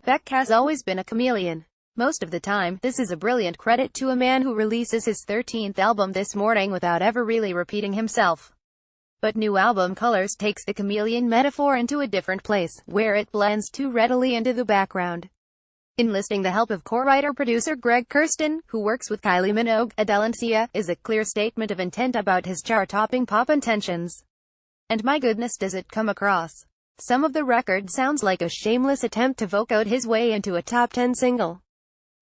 Beck has always been a chameleon. Most of the time, this is a brilliant credit to a man who releases his 13th album this morning without ever really repeating himself. But new album Colors takes the chameleon metaphor into a different place, where it blends too readily into the background. Enlisting the help of co-writer-producer Greg Kurstin, who works with Kylie Minogue, Adele and Sia, is a clear statement of intent about his chart-topping pop intentions. And my goodness does it come across. Some of the record sounds like a shameless attempt to vote out his way into a top 10 single.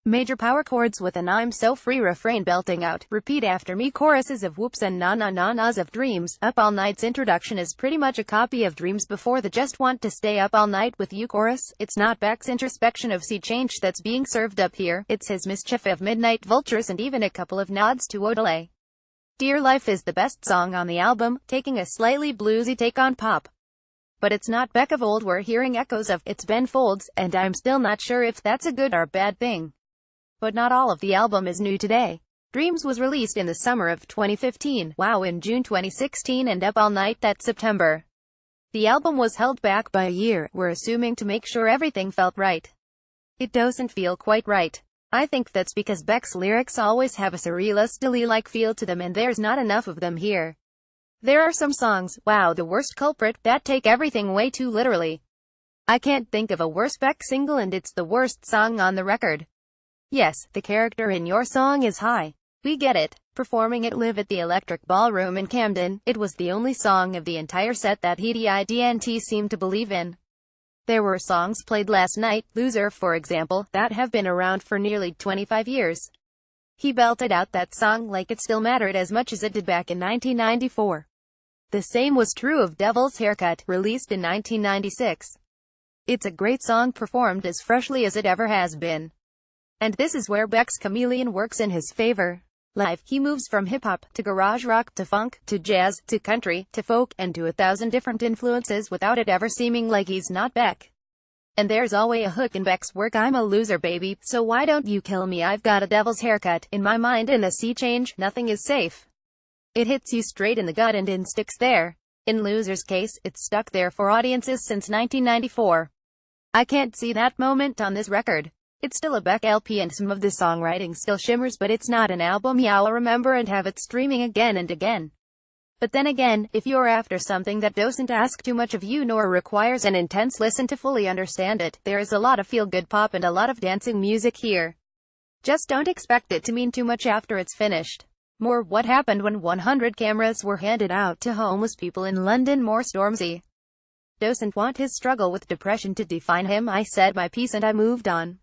Major power chords with an "I'm so free" refrain belting out, "Repeat after me" choruses of "Whoops" and "Na na na na's" of Dreams. Up All Night's introduction is pretty much a copy of Dreams before the "Just Want to Stay Up All Night with You" chorus. It's not Beck's introspection of sea change that's being served up here, it's his mischief of Midnight Vultures and even a couple of nods to Odelay. Dear Life is the best song on the album, taking a slightly bluesy take on pop. But it's not Beck of old. We're hearing echoes of "It's Ben Folds," and I'm still not sure if that's a good or bad thing. But not all of the album is new today. Dreams was released in the summer of 2015, Wow in June 2016, and Up All Night that September. The album was held back by a year, we're assuming, to make sure everything felt right. It doesn't feel quite right. I think that's because Beck's lyrics always have a surrealist-like feel to them, and there's not enough of them here. There are some songs, Wow the worst culprit, that take everything way too literally. I can't think of a worse Beck single, and it's the worst song on the record. Yes, the character in your song is high. We get it. Performing it live at the Electric Ballroom in Camden, it was the only song of the entire set that he didn't seem to believe in. There were songs played last night, Loser for example, that have been around for nearly 25 years. He belted out that song like it still mattered as much as it did back in 1994. The same was true of Devil's Haircut, released in 1996. It's a great song performed as freshly as it ever has been. And this is where Beck's chameleon works in his favor. Live, he moves from hip-hop, to garage rock, to funk, to jazz, to country, to folk, and to 1,000 different influences without it ever seeming like he's not Beck. And there's always a hook in Beck's work. I'm a loser baby, so why don't you kill me? I've got a devil's haircut. In my mind, in the sea change, nothing is safe. It hits you straight in the gut and it sticks there. In Loser's case, it's stuck there for audiences since 1994. I can't see that moment on this record. It's still a Beck LP and some of the songwriting still shimmers, but it's not an album you'll remember and have it streaming again and again. But then again, if you're after something that doesn't ask too much of you nor requires an intense listen to fully understand it, there is a lot of feel-good pop and a lot of dancing music here. Just don't expect it to mean too much after it's finished. More What Happened When 100 Cameras Were Handed Out to Homeless People in London. More Stormzy doesn't want his struggle with depression to define him. I said my piece and I moved on.